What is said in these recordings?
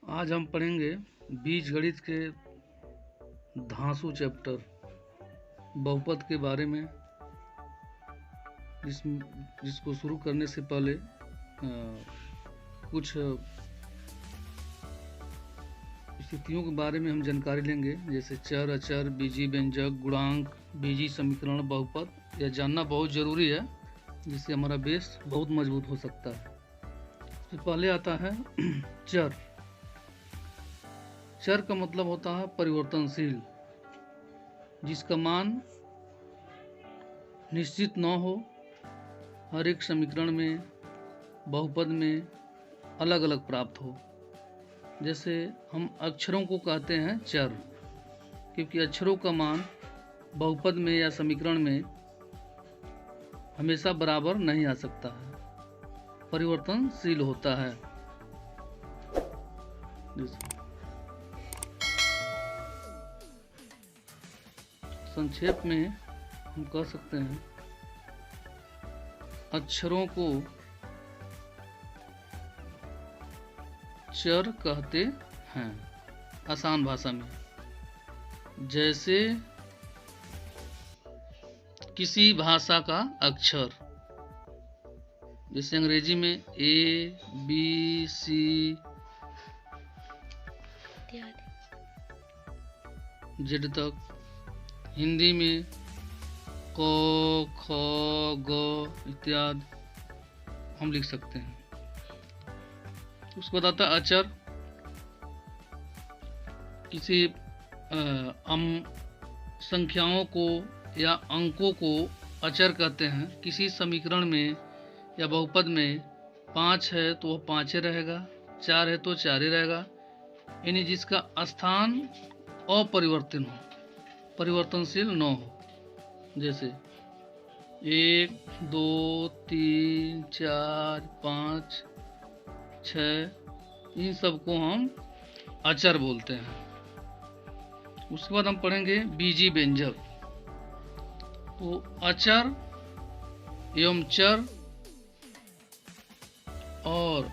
आज हम पढ़ेंगे बीजगणित के धांसू चैप्टर बहुपद के बारे में, जिसको शुरू करने से पहले कुछ स्थितियों के बारे में हम जानकारी लेंगे, जैसे चर, अचर, बीजी व्यंजक, गुणांक, बीजी समीकरण, बहुपद। यह जानना बहुत ज़रूरी है, जिससे हमारा बेस बहुत मजबूत हो सकता है। इससे पहले आता है चर। चर का मतलब होता है परिवर्तनशील, जिसका मान निश्चित न हो। हर एक समीकरण में, बहुपद में अलग अलग प्राप्त हो। जैसे हम अक्षरों को कहते हैं चर, क्योंकि अक्षरों का मान बहुपद में या समीकरण में हमेशा बराबर नहीं आ सकता है, परिवर्तनशील होता है। संक्षेप में हम कह सकते हैं, अक्षरों को चर कहते हैं आसान भाषा में। जैसे किसी भाषा का अक्षर, जैसे अंग्रेजी में ए बी सी जेड तक, हिंदी में क ख ग इत्यादि हम लिख सकते हैं। उसको बताता है अचर। किसी संख्याओं को या अंकों को अचर कहते हैं। किसी समीकरण में या बहुपद में 5 है तो वह 5 रहेगा, 4 है तो 4 रहेगा, यानी जिसका स्थान अपरिवर्तन हो, परिवर्तनशील न हो। जैसे 1 2 3 4 5 6, इन सबको हम अचर बोलते हैं। उसके बाद हम पढ़ेंगे बीजी व्यंजक। तो अचर एवं चर और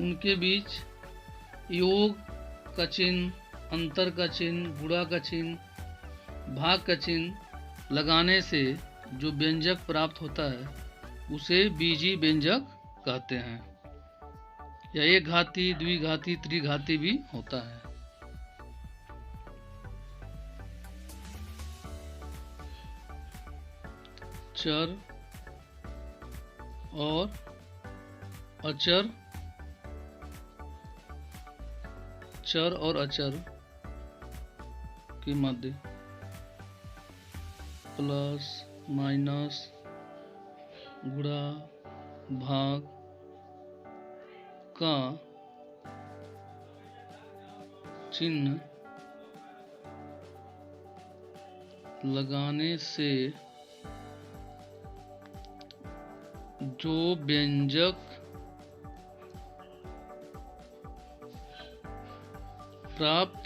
उनके बीच योग का चिन्ह, अंतर का चिन्ह, गुणा का चिन्ह, भाग का चिन्ह लगाने से जो व्यंजक प्राप्त होता है उसे बीजी व्यंजक कहते हैं। या एक घाती, द्विघाती, त्रिघाती भी होता है। चर और अचर, चर और अचर के मध्य प्लस, माइनस, गुणा, भाग का चिन्ह लगाने से जो व्यंजक प्राप्त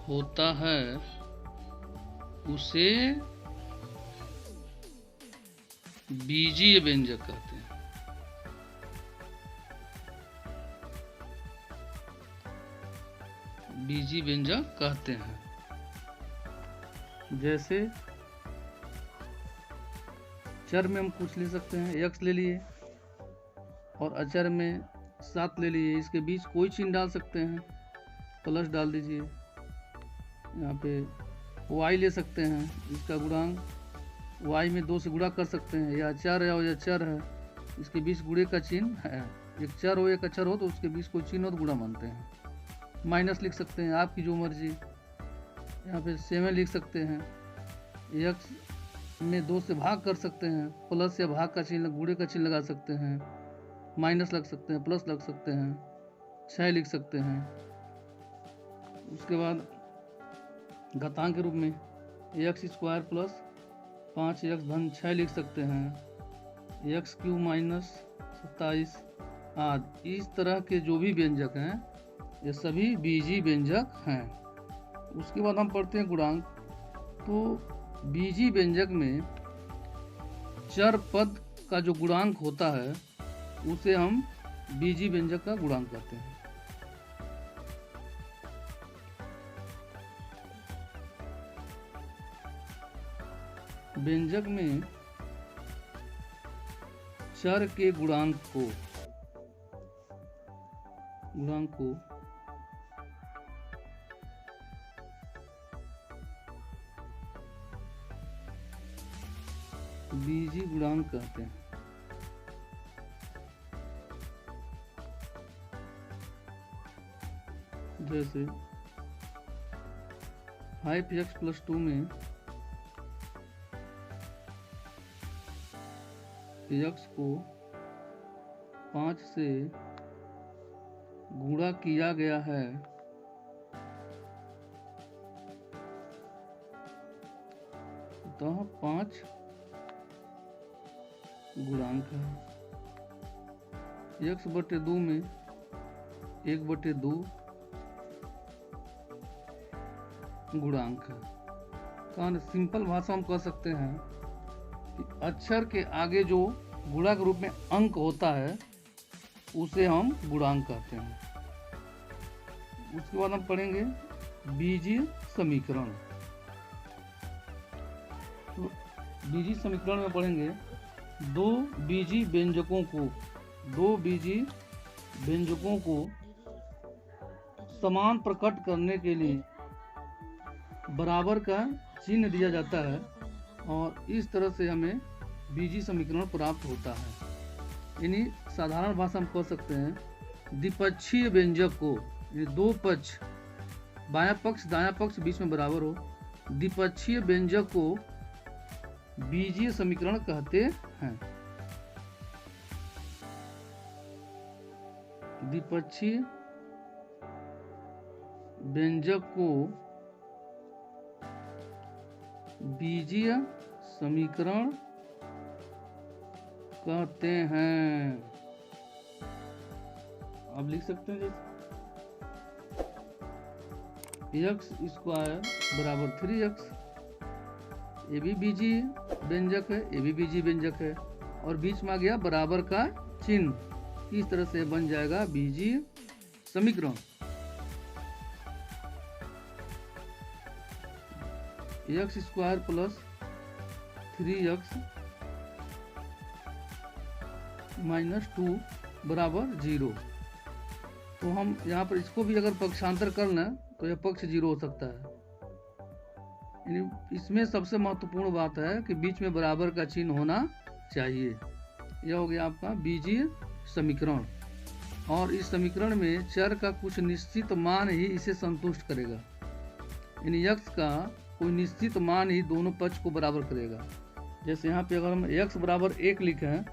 होता है उसे बीजीय व्यंजक कहते हैं। बीजी व्यंजक कहते हैं। जैसे चर में हम कुछ ले सकते हैं, x ले लिए, और अचर में 7 ले लिए। इसके बीच कोई चिन्ह डाल सकते हैं, प्लस डाल दीजिए। यहाँ पे y ले सकते हैं, इसका गुणांक y में 2 से गुणा कर सकते हैं। या अचर है और या चर है, इसके बीच गुणे का चिन्ह है। एक चर हो एक अचर हो तो उसके बीच कोई चिन्ह हो तो गुणा मानते हैं। माइनस लिख सकते हैं, आपकी जो मर्जी। यहाँ पे 7 लिख सकते हैं। x में 2 से भाग कर सकते हैं, प्लस या भाग का चिन्ह, गुणे का चिन्ह लगा सकते हैं। माइनस लग सकते हैं, प्लस लग सकते हैं, 6 लिख सकते हैं। उसके बाद घातांक के रूप में x² प्लस 5x धन 6 लिख सकते हैं। x³ माइनस 27 आदि। इस तरह के जो भी व्यंजक हैं ये सभी बीजी व्यंजक हैं। उसके बाद हम पढ़ते हैं गुणांक। तो बीजी व्यंजक में चर पद का जो गुणांक होता है उसे हम बीजी व्यंजक का गुणांक कहते हैं। व्यंजक में चर के गुणांक को बीजी गुणांक कहते हैं। जैसे 5x+2 में x को 5 से गुणा किया गया है, अतः 5 गुणांक है। x/2 में 1/2 गुणांक है। कारण सिंपल भाषा में कह सकते हैं कि अक्षर के आगे जो गुणा के रूप में अंक होता है उसे हम गुणांक कहते हैं। उसके बाद हम पढ़ेंगे बीजीय समीकरण। तो बीजीय समीकरण में पढ़ेंगे दो बीजीय व्यंजकों को समान प्रकट करने के लिए बराबर का चिन्ह दिया जाता है और इस तरह से हमें बीजीय समीकरण प्राप्त होता है। यानी साधारण भाषा में कह सकते हैं द्विपक्षीय व्यंजक को, दो पक्ष बायां पक्ष दायां पक्ष बीच में बराबर हो, द्विपक्षीय व्यंजक को बीजीय समीकरण कहते हैं। द्विपक्षीय व्यंजक को बीजीय समीकरण कहते हैं। आप लिख सकते हैं जैसे x² बराबर 3x, ये भी बीजीय व्यंजक है, ये भी बीजीय व्यंजक है और बीच में आ गया बराबर का चिन्ह। इस तरह से बन जाएगा बीजीय समीकरण। x² + 3x - 2 = 0। तो हम यहाँ पर इसको भी अगर पक्षांतर कर लें तो यह पक्ष 0 हो सकता है। इसमें सबसे महत्वपूर्ण बात है कि बीच में बराबर का चिन्ह होना चाहिए। यह हो गया आपका बीजीय समीकरण। और इस समीकरण में चर का कुछ निश्चित मान ही इसे संतुष्ट करेगा। यानी x का कोई निश्चित मान ही दोनों पक्ष को बराबर करेगा। जैसे यहाँ पे अगर हम x बराबर 1 लिखें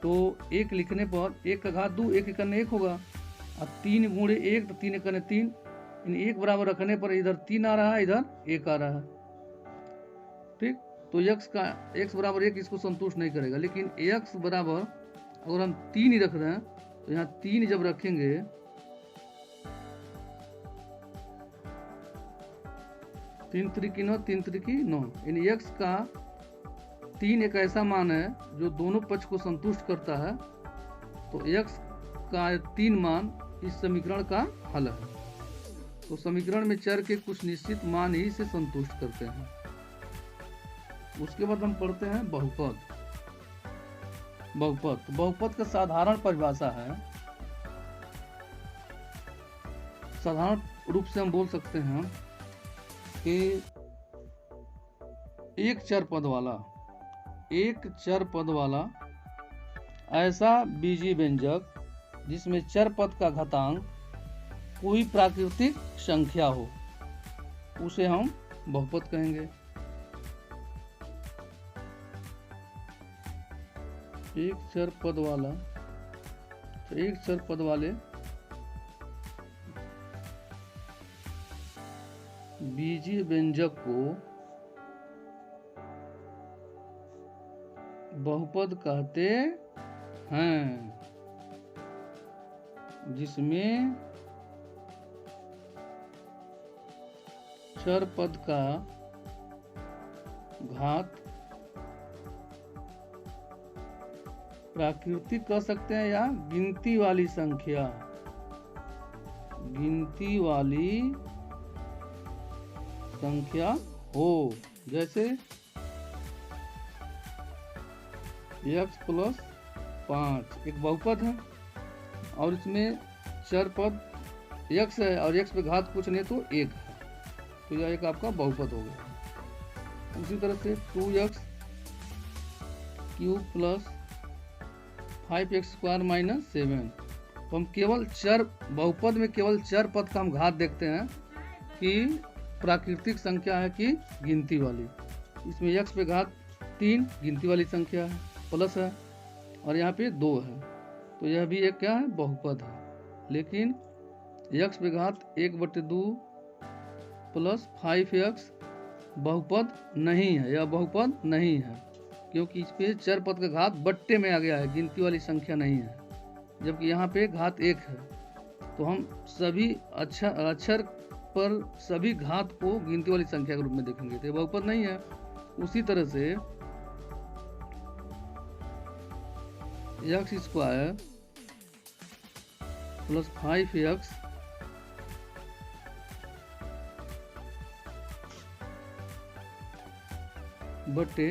तो 1 लिखने पर 1 का घात 2, 1 एकन 1 होगा और 3 गुणे 1 तो 3 एकन 3। इन 1 बराबर रखने पर इधर 3 आ रहा है, इधर 1 आ रहा है। ठीक, तो x बराबर 1 इसको संतुष्ट नहीं करेगा। लेकिन x बराबर अगर हम 3 ही रख रहे हैं तो यहाँ 3 जब रखेंगे 3 त्रिकी 9, 3 त्रिकी 9, यानी x का 3 एक ऐसा मान है जो दोनों पक्ष को संतुष्ट करता है। तो x का 3 मान इस समीकरण का हल है। तो समीकरण में चर के कुछ निश्चित मान ही इसे संतुष्ट करते हैं। उसके बाद हम पढ़ते हैं बहुपद। बहुपद का साधारण परिभाषा है, साधारण रूप से हम बोल सकते हैं कि एक चर पद वाला ऐसा बीजीय व्यंजक जिसमें चर पद का घातांक कोई प्राकृतिक संख्या हो उसे हम बहुपद कहेंगे। एक चर पद वाले बीजीय व्यंजक को बहुपद कहते हैं, जिसमें चर पद का घात प्राकृतिक कह सकते हैं या गिनती वाली संख्या, गिनती वाली संख्या हो, जैसे x + 5 एक बहुपद है और इसमें चर पद x है और x पे घात कुछ नहीं तो 1 है, तो यह एक आपका बहुपद हो गया। उसी तरह से 2x³ + 5x² - 7, तो हम केवल चर बहुपद में केवल चर पद का हम घात देखते हैं कि प्राकृतिक संख्या है कि गिनती वाली। इसमें x पे घात 3 गिनती वाली संख्या है, प्लस है, और यहाँ पे 2 है, तो यह भी एक क्या है, बहुपद है। लेकिन x पे घात 1/2 + 5x बहुपद नहीं है, यह बहुपद नहीं है, क्योंकि इस पे चर पद का घात बट्टे में आ गया है, गिनती वाली संख्या नहीं है, जबकि यहाँ पे घात 1 है। तो हम सभी अक्षर पर सभी घात को गिनती वाली संख्या के रूप में देखेंगे, तो ये बहुपद नहीं है। उसी तरह से x² + 5x बटे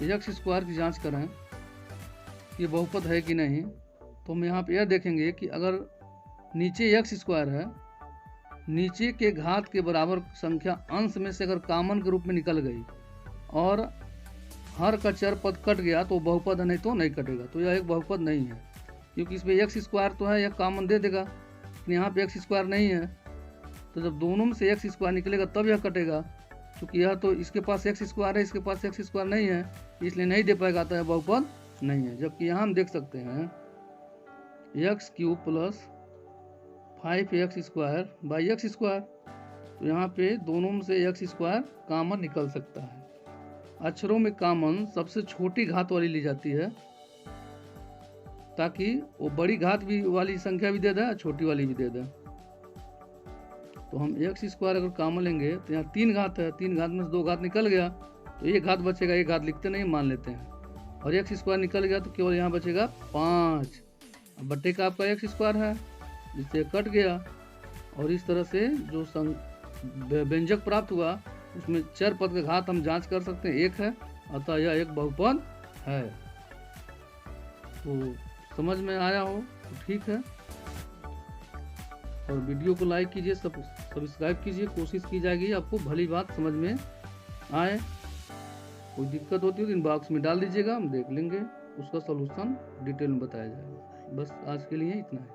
x² की जांच करें ये बहुपद है कि नहीं, तो हम यहाँ पे यह देखेंगे कि अगर नीचे x² है, नीचे के घात के बराबर संख्या अंश में से अगर कॉमन के रूप में निकल गई और हर का चर पद कट गया तो बहुपद है, नहीं तो नहीं कटेगा, तो यह एक बहुपद नहीं है, क्योंकि इसमें x² तो है, यह कॉमन दे देगा, लेकिन यहाँ पे x² नहीं है, तो जब दोनों में से x² निकलेगा तब यह कटेगा, क्योंकि यह तो इसके पास x² है, इसके पास x² नहीं है, इसलिए नहीं दे पाएगा, तो यह बहुपद नहीं है। जबकि यहाँ हम देख सकते हैं x³ + 5x² / x², तो यहाँ पे दोनों में से x² कॉमन निकल सकता है। अक्षरों में कॉमन सबसे छोटी घात वाली ली जाती है, ताकि वो बड़ी घात भी वाली संख्या भी दे दे, छोटी वाली भी दे दे। तो हम x² अगर कॉमन लेंगे तो यहाँ 3 घात है, 3 घात में से 2 घात निकल गया तो एक घात बचेगा, एक घात लिखते नहीं मान लेते हैं, और x² निकल गया तो केवल यहाँ बचेगा 5, बट्टे का आपका x² है, जिससे कट गया, और इस तरह से जो व्यंजक प्राप्त हुआ उसमें चर पद का घात हम जांच कर सकते हैं 1 है, अतः यह एक बहुपद है। तो समझ में आया हो तो ठीक है, और वीडियो को लाइक कीजिए, सब्सक्राइब कीजिए, कोशिश की जाएगी आपको भली बात समझ में आए। कोई दिक्कत होती है तो इनबॉक्स में डाल दीजिएगा, हम देख लेंगे, उसका सलूशन डिटेल में बताया जाएगा। बस आज के लिए इतना है।